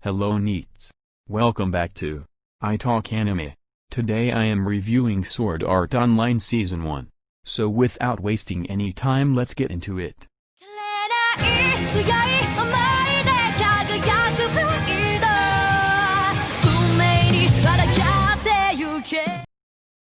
Hello Neets. Welcome back to I Talk Anime. Today I am reviewing Sword Art Online Season 1. So without wasting any time, let's get into it.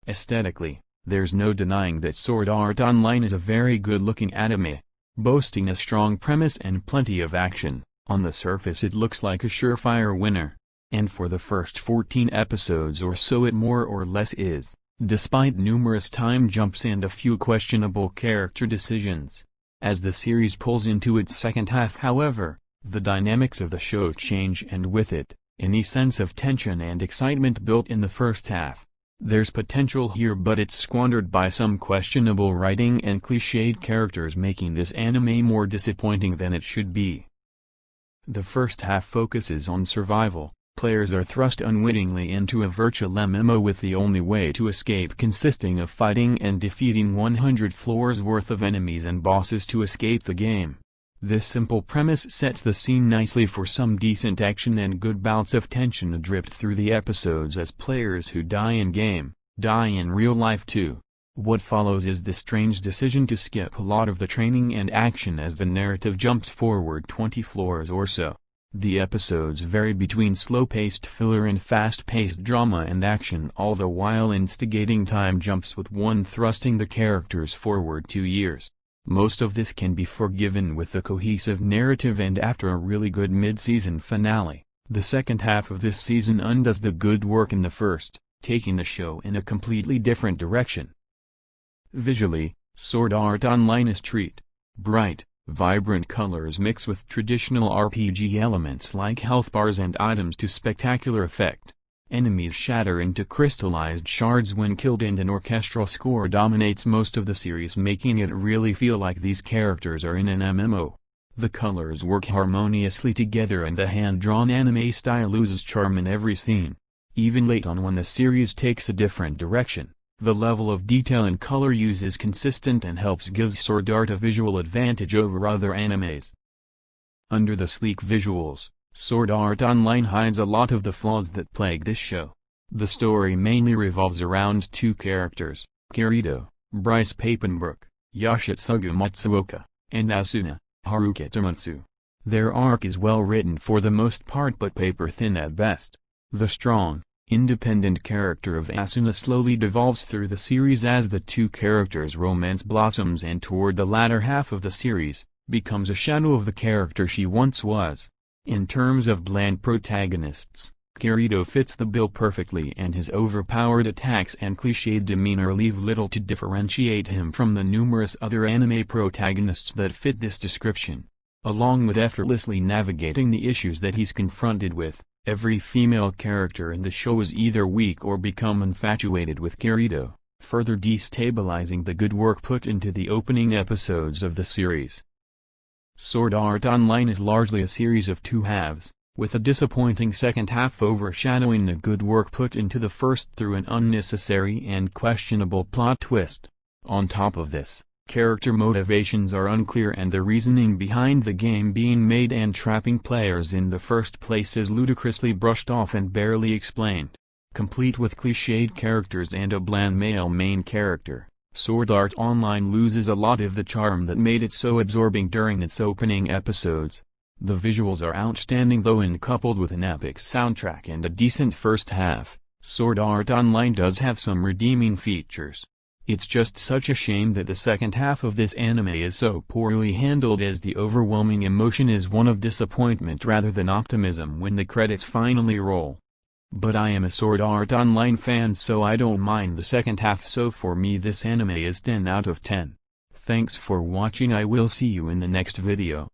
Aesthetically, there's no denying that Sword Art Online is a very good-looking anime, boasting a strong premise and plenty of action. On the surface it looks like a surefire winner, and for the first 14 episodes or so it more or less is, despite numerous time jumps and a few questionable character decisions. As the series pulls into its second half, however, the dynamics of the show change, and with it, any sense of tension and excitement built in the first half. There's potential here, but it's squandered by some questionable writing and cliched characters, making this anime more disappointing than it should be. The first half focuses on survival. Players are thrust unwittingly into a virtual MMO with the only way to escape consisting of fighting and defeating 100 floors worth of enemies and bosses to escape the game. This simple premise sets the scene nicely for some decent action and good bouts of tension adrift through the episodes as players who die in game, die in real life too. What follows is the strange decision to skip a lot of the training and action as the narrative jumps forward 20 floors or so. The episodes vary between slow-paced filler and fast-paced drama and action, all the while instigating time jumps, with one thrusting the characters forward 2 years. Most of this can be forgiven with a cohesive narrative and after a really good mid-season finale. The second half of this season undoes the good work in the first, taking the show in a completely different direction. Visually, Sword Art Online is treat. Bright, vibrant colors mix with traditional RPG elements like health bars and items to spectacular effect. Enemies shatter into crystallized shards when killed, and an orchestral score dominates most of the series, making it really feel like these characters are in an MMO. The colors work harmoniously together and the hand-drawn anime style loses charm in every scene. Even late on, when the series takes a different direction, the level of detail and color use is consistent and helps give Sword Art a visual advantage over other animes. Under the sleek visuals, Sword Art Online hides a lot of the flaws that plague this show. The story mainly revolves around two characters, Kirito, Bryce Papenbrook, Yoshitsugu Matsuoka, and Asuna, Haruka Tomatsu. Their arc is well written for the most part but paper-thin at best. The strong, independent character of Asuna slowly devolves through the series as the two characters' romance blossoms, and toward the latter half of the series, becomes a shadow of the character she once was. In terms of bland protagonists, Kirito fits the bill perfectly, and his overpowered attacks and cliched demeanor leave little to differentiate him from the numerous other anime protagonists that fit this description. Along with effortlessly navigating the issues that he's confronted with, every female character in the show is either weak or become infatuated with Kirito, further destabilizing the good work put into the opening episodes of the series. Sword Art Online is largely a series of two halves, with a disappointing second half overshadowing the good work put into the first through an unnecessary and questionable plot twist. On top of this, character motivations are unclear, and the reasoning behind the game being made and trapping players in the first place is ludicrously brushed off and barely explained. Complete with cliched characters and a bland male main character, Sword Art Online loses a lot of the charm that made it so absorbing during its opening episodes. The visuals are outstanding though, and coupled with an epic soundtrack and a decent first half, Sword Art Online does have some redeeming features. It's just such a shame that the second half of this anime is so poorly handled, as the overwhelming emotion is one of disappointment rather than optimism when the credits finally roll. But I am a Sword Art Online fan, so I don't mind the second half, so for me this anime is 10 out of 10. Thanks for watching. I will see you in the next video.